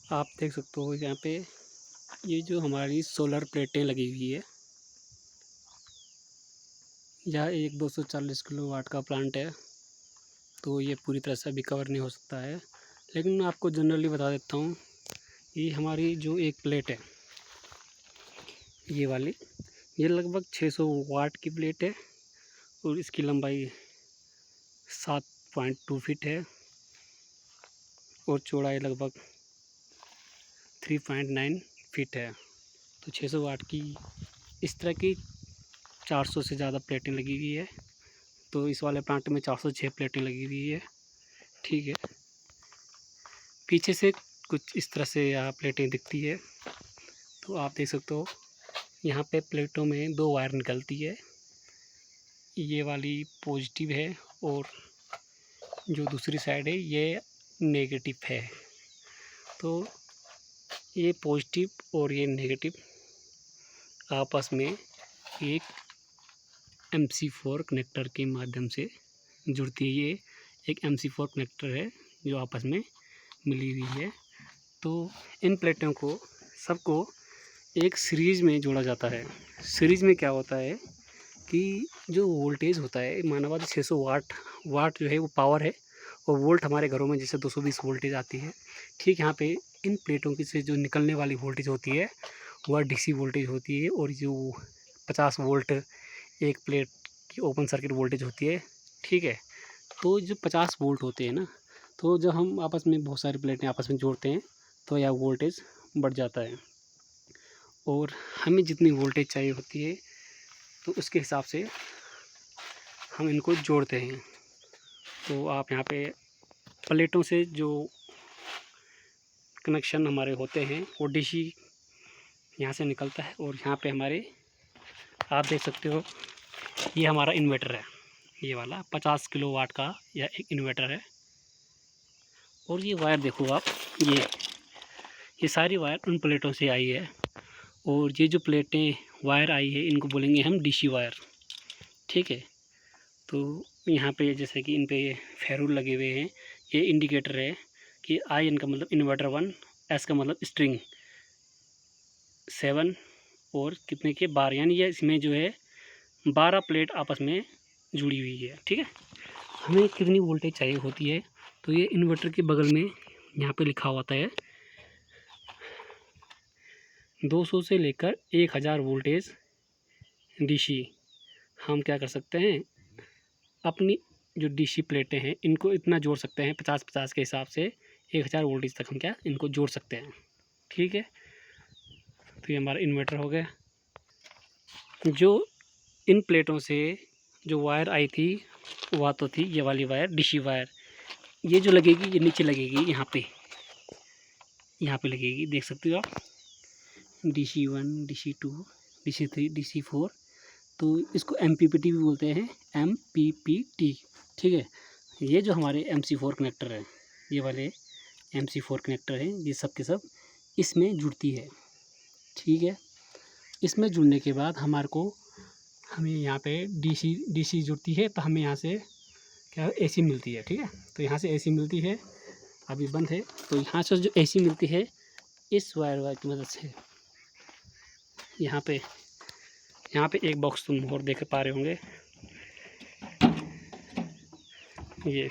आप देख सकते हो यहाँ पे ये जो हमारी सोलर प्लेटें लगी हुई है। यह एक 240 किलोवाट का प्लांट है, तो ये पूरी तरह से अभी कवर नहीं हो सकता है, लेकिन मैं आपको जनरली बता देता हूँ। ये हमारी जो एक प्लेट है, ये वाली, ये लगभग 600 वाट की प्लेट है और इसकी लंबाई 7.2 फीट है और चौड़ाई लगभग 3.9 फीट है। तो 600 वाट की इस तरह की 400 से ज़्यादा प्लेटें लगी हुई है। तो इस वाले प्लांट में 406 प्लेटें लगी हुई है। ठीक है, पीछे से कुछ इस तरह से यहाँ प्लेटें दिखती है। तो आप देख सकते हो यहाँ पे प्लेटों में 2 वायर निकलती है। ये वाली पॉजिटिव है और जो दूसरी साइड है ये नेगेटिव है। तो ये पॉजिटिव और ये नेगेटिव आपस में एक MC4 कनेक्टर के माध्यम से जुड़ती है। ये एक MC4 कनेक्टर है जो आपस में मिली हुई है। तो इन प्लेटों को सबको एक सीरीज़ में जोड़ा जाता है। सीरीज़ में क्या होता है कि जो वोल्टेज होता है, माना हुआ 600 वाट जो है वो पावर है, और वोल्ट हमारे घरों में जैसे 220 वोल्टेज आती है। ठीक, यहाँ पे इन प्लेटों की से जो निकलने वाली वोल्टेज होती है वह DC वोल्टेज होती है, और जो 50 वोल्ट एक प्लेट की ओपन सर्किट वोल्टेज होती है। ठीक है, तो जो 50 वोल्ट होते हैं ना, तो जब हम आपस में बहुत सारी प्लेटें आपस में जोड़ते हैं तो यह वोल्टेज बढ़ जाता है, और हमें जितनी वोल्टेज चाहिए होती है तो उसके हिसाब से हम इनको जोड़ते हैं। तो आप यहाँ पे प्लेटों से जो कनेक्शन हमारे होते हैं वो DC यहाँ से निकलता है, और यहाँ पे हमारे आप देख सकते हो ये हमारा इन्वर्टर है। ये वाला 50 किलोवाट का यह एक इन्वर्टर है। और ये वायर देखो आप, ये सारी वायर उन प्लेटों से आई है, और ये जो प्लेटें वायर आई है इनको बोलेंगे हम DC वायर। ठीक है, तो यहाँ पे जैसे कि इन पे फेरूल लगे हुए हैं, ये इंडिकेटर है कि IN का मतलब इन्वर्टर 1, S का मतलब स्ट्रिंग 7 और कितने के 12, यानी ये इसमें जो है 12 प्लेट आपस में जुड़ी हुई है। ठीक है, हमें कितनी वोल्टेज चाहिए होती है तो ये इन्वर्टर के बगल में यहाँ पे लिखा होता है 200 से लेकर 1000 वोल्टेज DC। हम क्या कर सकते हैं, अपनी जो DC प्लेटें हैं इनको इतना जोड़ सकते हैं 50-50 के हिसाब से 1000 वोल्टेज तक हम क्या इनको जोड़ सकते हैं। ठीक है, तो ये हमारा इन्वर्टर हो गया। जो इन प्लेटों से जो वायर आई थी वह तो थी ये वाली वायर DC वायर। ये जो लगेगी ये नीचे लगेगी, यहाँ पे लगेगी, देख सकते हो आप, DC1, DC2, DC3, DC4। तो इसको MPPT भी बोलते हैं, MPPT। ठीक है, ये जो हमारे MC4 कनेक्टर है, ये वाले MC4 कनेक्टर हैं, ये सब के सब इसमें जुड़ती है। ठीक है, इसमें जुड़ने के बाद हमें यहाँ पे DC जुड़ती है, तो हमें यहाँ से क्या AC मिलती है। ठीक है, तो यहाँ से AC मिलती है, अभी बंद है, तो यहाँ से जो AC मिलती है इस वायर की मदद से यहाँ पे एक बॉक्स तुम और देख पा रहे होंगे, ये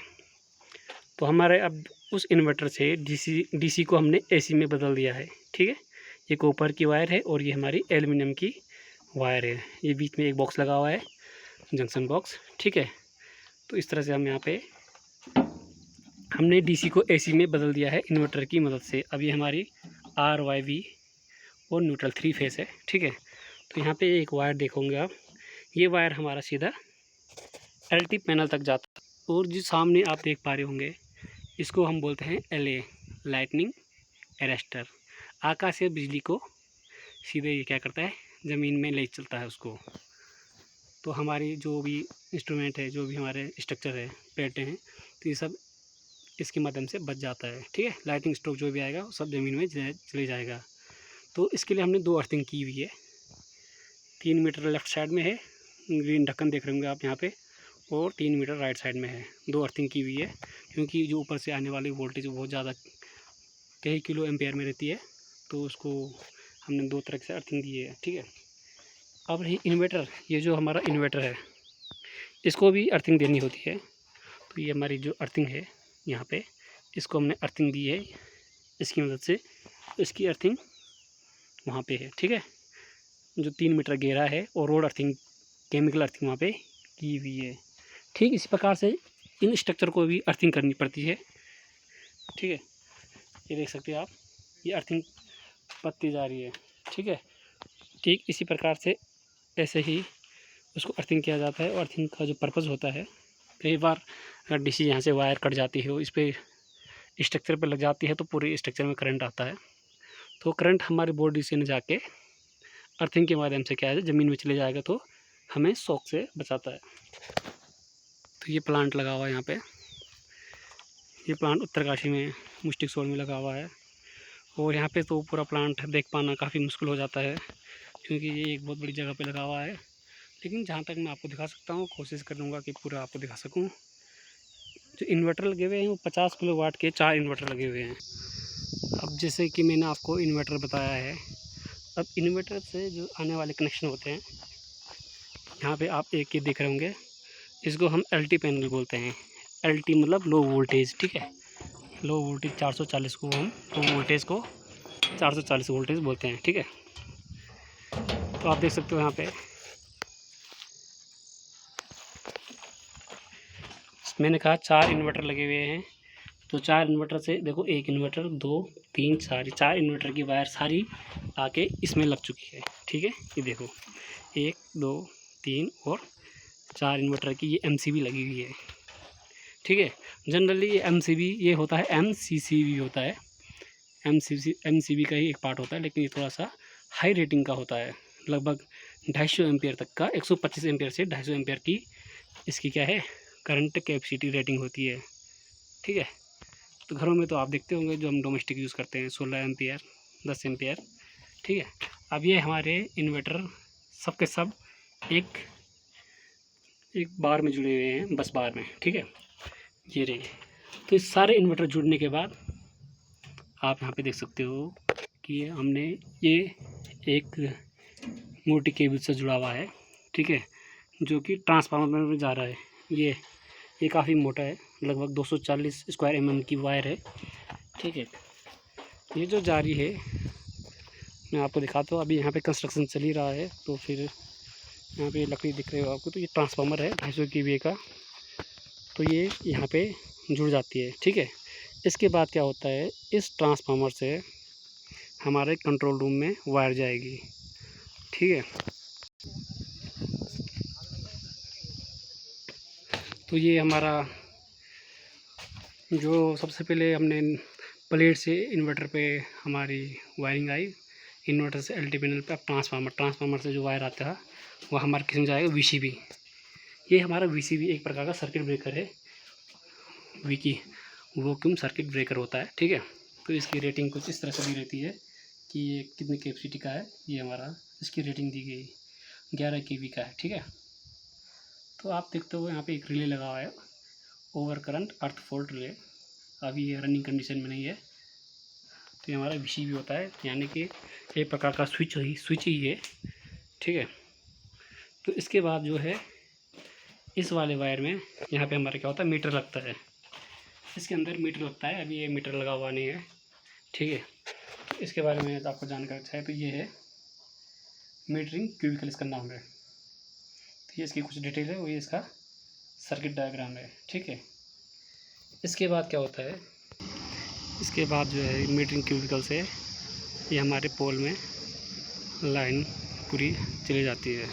तो हमारे अब उस इन्वर्टर से DC को हमने AC में बदल दिया है। ठीक है, ये कॉपर की वायर है और ये हमारी एल्युमिनियम की वायर है। ये बीच में एक बॉक्स लगा हुआ है, जंक्शन बॉक्स। ठीक है, तो इस तरह से हम यहाँ पे हमने DC को AC में बदल दिया है इन्वर्टर की मदद से। अब ये हमारी RYV और न्यूट्रल 3 फेस है। ठीक है, तो यहाँ पे एक वायर देखोगे आप, ये वायर हमारा सीधा LT पैनल तक जाता है, और जो सामने आप देख पा रहे होंगे इसको हम बोलते हैं LA, लाइटनिंग अरेस्टर। आकाश से बिजली को सीधे ये क्या करता है, ज़मीन में ले चलता है उसको। तो हमारी जो भी इंस्ट्रूमेंट है, जो भी हमारे स्ट्रक्चर है, प्लेटें हैं, तो ये सब इसके माध्यम से बच जाता है। ठीक है, लाइटिंग स्ट्रोक जो भी आएगा वो सब ज़मीन में चले जाएगा। तो इसके लिए हमने 2 अर्थिंग की हुई है। 3 मीटर लेफ़्ट साइड में है, ग्रीन ढक्कन देख रहे होंगे आप यहाँ पे, और 3 मीटर राइट साइड में है। 2 अर्थिंग की हुई है, क्योंकि जो ऊपर से आने वाली वोल्टेज बहुत ज़्यादा कई किलो एम्पेयर में रहती है, तो उसको हमने 2 तरह से अर्थिंग दी है, ठीक है। अब रही इन्वर्टर, ये जो हमारा इन्वर्टर है इसको भी अर्थिंग देनी होती है। तो ये हमारी जो अर्थिंग है यहाँ पे, इसको हमने अर्थिंग दी है इसकी मदद से। इसकी अर्थिंग वहाँ पे है, ठीक है, जो 3 मीटर गहरा है, और रोड अर्थिंग, केमिकल अर्थिंग वहाँ पे की हुई है। ठीक इसी प्रकार से इन स्ट्रक्चर को भी अर्थिंग करनी पड़ती है, ठीक है। ये देख सकते हैं आप, ये अर्थिंग पत्ती जा रही है, ठीक है। ठीक इसी प्रकार से ऐसे ही उसको अर्थिंग किया जाता है। और अर्थिंग का जो पर्पज़ होता है, कई बार अगर डीसी यहाँ से वायर कट जाती है, इस पर स्ट्रक्चर पे लग जाती है, तो पूरे स्ट्रक्चर में करंट आता है। तो करंट हमारी बॉडी से न जाके अर्थिंग के माध्यम से क्या है, ज़मीन में चले जाएगा, तो हमें शॉक से बचाता है। तो ये प्लांट लगा हुआ है यहाँ पे, ये प्लांट उत्तरकाशी में मुस्टिक सोल में लगा हुआ है। और यहाँ पे तो पूरा प्लांट देख पाना काफ़ी मुश्किल हो जाता है, क्योंकि ये एक बहुत बड़ी जगह पे लगा हुआ है। लेकिन जहाँ तक मैं आपको दिखा सकता हूँ, कोशिश करूँगा कि पूरा आपको दिखा सकूँ। जो इन्वर्टर लगे हुए हैं वो 50 किलोवाट के 4 इन्वर्टर लगे हुए हैं। अब जैसे कि मैंने आपको इन्वर्टर बताया है, अब इन्वर्टर से जो आने वाले कनेक्शन होते हैं, यहाँ पे आप एक ये देख रहे होंगे, इसको हम LT पैनल बोलते हैं। LT मतलब लो वोल्टेज, ठीक है। लो वोल्टेज 440 को हम लो वोल्टेज को 440 वोल्टेज बोलते हैं, ठीक है। तो आप देख सकते हो यहाँ पे मैंने कहा 4 इन्वर्टर लगे हुए हैं। तो 4 इन्वर्टर से देखो, 1 इन्वर्टर 2 3 4 इन्वर्टर की वायर सारी आके इसमें लग चुकी है, ठीक है। ये देखो 1 2 3 और 4 इन्वर्टर की ये MCB लगी हुई है, ठीक है। जनरली ये MCB ये होता है, MCCB होता है। MCB का ही एक पार्ट होता है, लेकिन ये थोड़ा सा हाई रेटिंग का होता है, लगभग 250 एम्पियर तक का, 125 एम्पियर से 250 एम्पियर की इसकी क्या है, करंट कैपेसिटी रेटिंग होती है, ठीक है। तो घरों में तो आप देखते होंगे, जो हम डोमेस्टिक यूज़ करते हैं 16 एम्पियर 10 एम्पियर, ठीक है। अब ये हमारे इन्वर्टर सब के सब एक बार में जुड़े हुए हैं, बस बार में, ठीक है। ये रही। तो इस सारे इन्वर्टर जुड़ने के बाद आप यहाँ पे देख सकते हो कि हमने ये एक मोटी केबल से जुड़ा हुआ है, ठीक है, जो कि ट्रांसफार्मर में जा रहा है। ये काफ़ी मोटा है, लगभग 240 स्क्वायर mm की वायर है, ठीक है। ये जो जा रही है, मैं आपको दिखाता हूँ। अभी यहाँ पे कंस्ट्रक्शन चल ही रहा है, तो फिर यहाँ पे लकड़ी दिख रही हो आपको, तो ये ट्रांसफार्मर है 250 kVA का। तो ये यहाँ पे जुड़ जाती है, ठीक है। इसके बाद क्या होता है, इस ट्रांसफार्मर से हमारे कंट्रोल रूम में वायर जाएगी, ठीक है। तो ये हमारा जो सबसे पहले हमने प्लेट से इन्वर्टर पे हमारी वायरिंग आई, इन्वर्टर से LT पैनल पे। अब ट्रांसफार्मर से जो वायर आता है वो हमारे किस में जाएगा, VCB। ये हमारा VCB एक प्रकार का सर्किट ब्रेकर है, वैक्यूम सर्किट ब्रेकर होता है, ठीक है। तो इसकी रेटिंग कुछ इस तरह से दी रहती है कि ये कितनी कैपेसिटी का है। ये हमारा इसकी रेटिंग दी गई 11 kV का है, ठीक है। तो आप देखते हो यहाँ पे एक रिले लगा हुआ है, ओवर करंट अर्थ फॉल्ट रिले। अभी ये रनिंग कंडीशन में नहीं है। तो ये हमारा VCB होता है, यानी कि एक प्रकार का स्विच ही है, ठीक है। तो इसके बाद जो है, इस वाले वायर में यहाँ पे हमारा क्या होता है, मीटर लगता है। इसके अंदर मीटर लगता है, अभी ये मीटर लगा हुआ नहीं है, ठीक है। तो इसके बारे में आपको जानकारी चाहिए, तो ये है मीटरिंग क्यूबिकल, इसका नाम है। तो ये इसकी कुछ डिटेल है, वो ये इसका सर्किट डायग्राम है, ठीक है। इसके बाद क्या होता है, इसके बाद जो है मीटरिंग क्यूबिकल से ये हमारे पोल में लाइन पूरी चली जाती है।